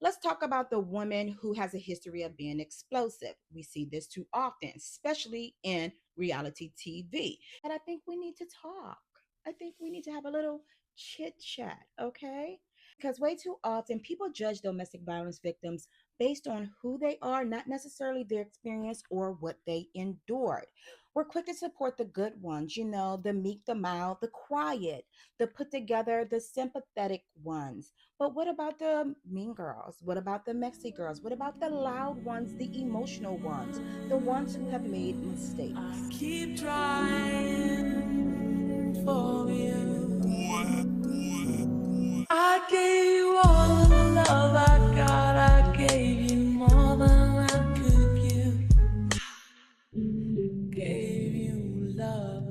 Let's talk about the woman who has a history of being explosive. We see this too often, especially in reality TV. And I think we need to talk. I think we need to have a little chit chat, okay? Because way too often people judge domestic violence victims based on who they are, not necessarily their experience or what they endured. We're quick to support the good ones, the meek, the mild, the quiet, the put together, the sympathetic ones. But what about the mean girls? What about the messy girls? What about the loud ones, the emotional ones, the ones who have made I mistakes? keep trying for you. I gave you all of the love I got. I gave you more than I could give. Gave you love.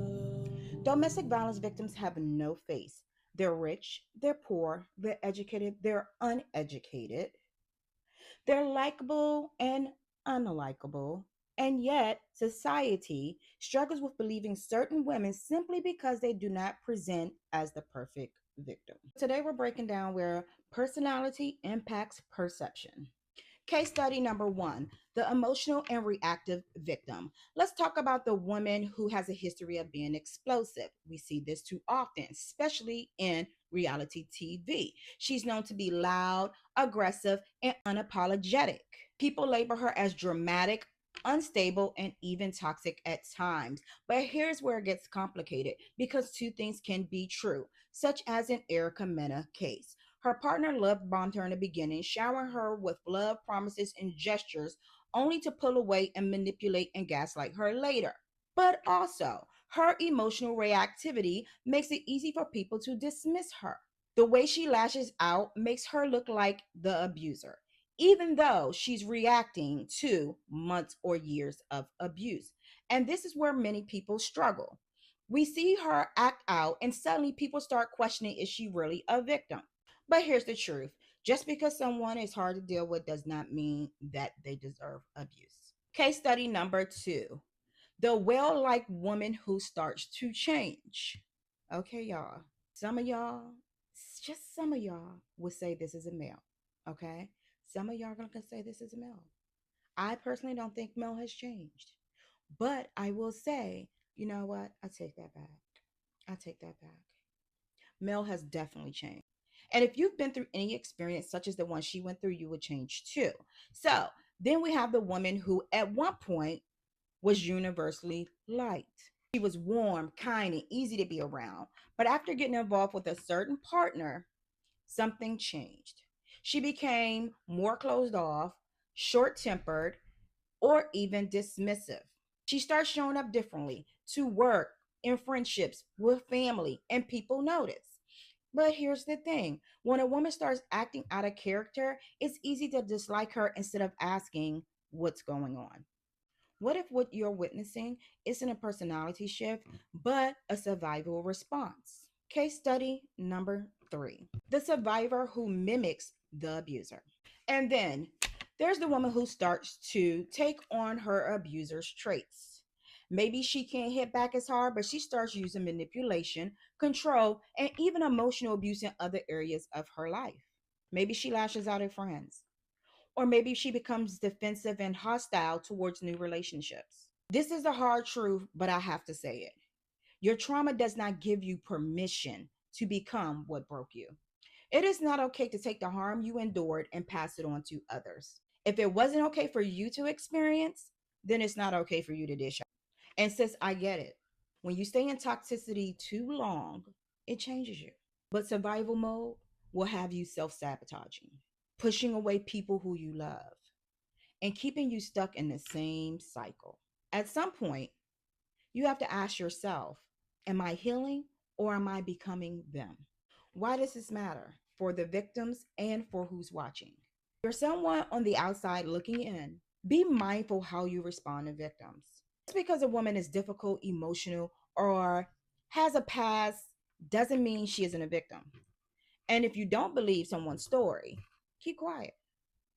Domestic violence victims have no face. They're rich, they're poor, they're educated, they're uneducated, they're likable and unlikable. And yet, society struggles with believing certain women simply because they do not present as the perfect victim. Today, we're breaking down where personality impacts perception. Case study number one, the emotional and reactive victim. Let's talk about the woman who has a history of being explosive. We see this too often, especially in reality TV. She's known to be loud, aggressive, and unapologetic. People label her as dramatic, unstable, and even toxic at times. But here's where it gets complicated because two things can be true, such as in Erica Mena case. Her partner love bombed her in the beginning, showering her with love promises and gestures, only to pull away and manipulate and gaslight her later. But also, her emotional reactivity makes it easy for people to dismiss her. The way she lashes out makes her look like the abuser, even though she's reacting to months or years of abuse. And this is where many people struggle. We see her act out, and suddenly people start questioning, is she really a victim? But here's the truth, just because someone is hard to deal with does not mean that they deserve abuse. Case study number two, the well liked woman who starts to change. Okay, y'all. Some of y'all, just some of y'all, would say this is a male. Okay? Some of y'all are going to say this is a male. I personally don't think Mel has changed. But I will say, you know what? I take that back. I take that back. Mel has definitely changed. And if you've been through any experience such as the one she went through, you would change too. So then we have the woman who at one point was universally liked. She was warm, kind, and easy to be around. But after getting involved with a certain partner, something changed. She became more closed off, short tempered, or even dismissive. She starts showing up differently to work, in friendships, with family, and people notice. But here's the thing, when a woman starts acting out of character, it's easy to dislike her instead of asking what's going on. What if what you're witnessing isn't a personality shift, but a survival response? Case study number three, the survivor who mimics the abuser. And then there's the woman who starts to take on her abuser's traits. Maybe she can't hit back as hard, but she starts using manipulation, control, and even emotional abuse in other areas of her life. Maybe she lashes out at friends, or maybe she becomes defensive and hostile towards new relationships. This is the hard truth, but I have to say it. Your trauma does not give you permission to become what broke you. It is not okay to take the harm you endured and pass it on to others. If it wasn't okay for you to experience, then it's not okay for you to dish out. And sis, I get it. When you stay in toxicity too long, it changes you. But survival mode will have you self sabotaging, pushing away people who you love, and keeping you stuck in the same cycle. At some point, you have to ask yourself, am I healing or am I becoming them? Why does this matter? For the victims and for who's watching. You're someone on the outside looking in. Be mindful how you respond to victims. Just because a woman is difficult, emotional, or has a past doesn't mean she isn't a victim. And if you don't believe someone's story, keep quiet.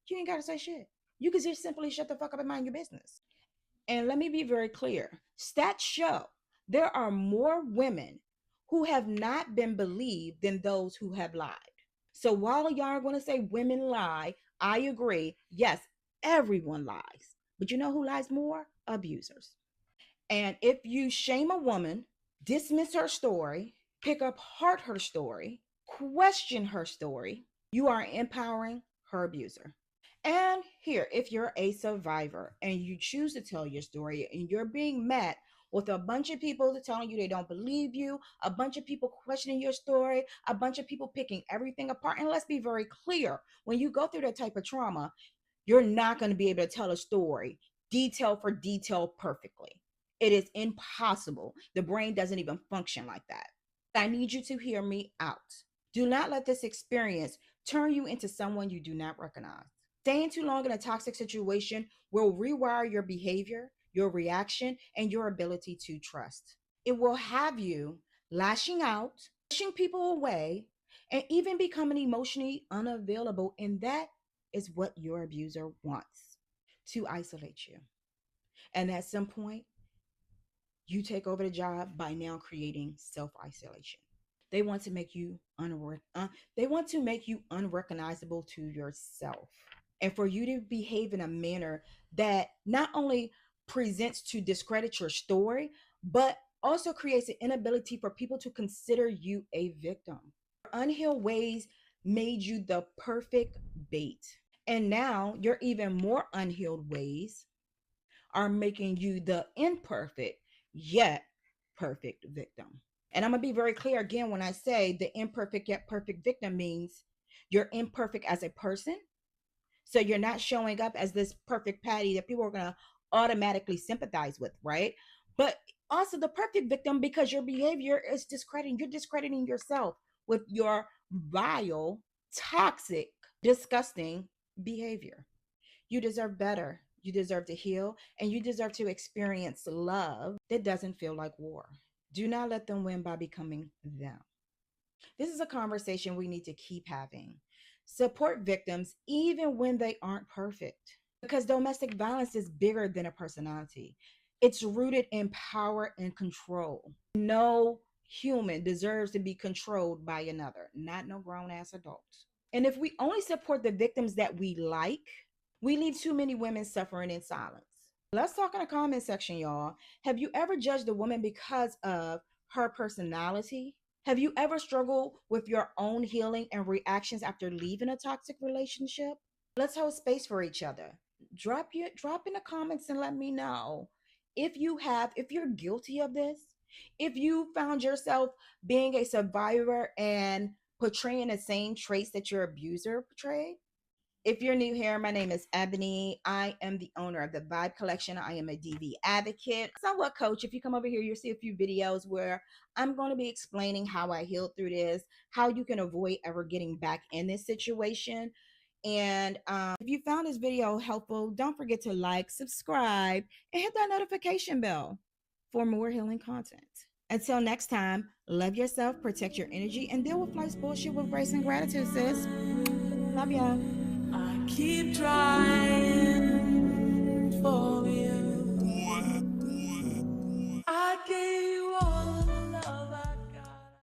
You ain't got to say shit. You can just simply shut the fuck up and mind your business. And let me be very clear, stats show there are more women who have not been believed than those who have lied. So while y'all are going to say women lie, I agree. Yes, everyone lies. But you know who lies more? Abusers. And if you shame a woman, dismiss her story, pick apart her story, question her story, you are empowering her abuser. And here, if you're a survivor and you choose to tell your story and you're being met with a bunch of people telling you they don't believe you, a bunch of people questioning your story, a bunch of people picking everything apart. And let's be very clear, when you go through that type of trauma, you're not going to be able to tell a story detail for detail perfectly. It is impossible. The brain doesn't even function like that. I need you to hear me out. Do not let this experience turn you into someone you do not recognize. Staying too long in a toxic situation will rewire your behavior, your reaction, and your ability to trust. It will have you lashing out, pushing people away, and even becoming emotionally unavailable. And that is what your abuser wants, to isolate you. And at some point, you take over the job by now creating self isolation. They want to make you they want to make you unrecognizable to yourself, and for you to behave in a manner that not only presents to discredit your story, but also creates an inability for people to consider you a victim. Unhealed ways made you the perfect bait. And now your even more unhealed ways are making you the imperfect yet perfect victim. And I'm going to be very clear again when I say the imperfect yet perfect victim means you're imperfect as a person. So you're not showing up as this perfect Patty that people are going to automatically sympathize with, right? But also the perfect victim because your behavior is discrediting. You're discrediting yourself with your vile, toxic, disgusting behavior. You deserve better. You deserve to heal and you deserve to experience love that doesn't feel like war. Do not let them win by becoming them. This is a conversation we need to keep having. Support victims even when they aren't perfect because domestic violence is bigger than a personality. It's rooted in power and control. No human deserves to be controlled by another, not no grown ass adult. And if we only support the victims that we like, we leave too many women suffering in silence. Let's talk in the comment section, y'all. Have you ever judged a woman because of her personality? Have you ever struggled with your own healing and reactions after leaving a toxic relationship? Let's hold space for each other. Drop in the comments and let me know if you're guilty of this, if you found yourself being a survivor and portraying the same traits that your abuser portrayed. If you're new here, my name is Ebony. I am the owner of the Vibe Collection. I am a DV advocate, somewhat coach. If you come over here, you'll see a few videos where I'm going to be explaining how I healed through this, how you can avoid ever getting back in this situation. And if you found this video helpful, don't forget to like, subscribe, and hit that notification bell for more healing content. Until next time, love yourself, protect your energy, and deal with life's bullshit with grace and gratitude, sis. Love y'all. I keep trying for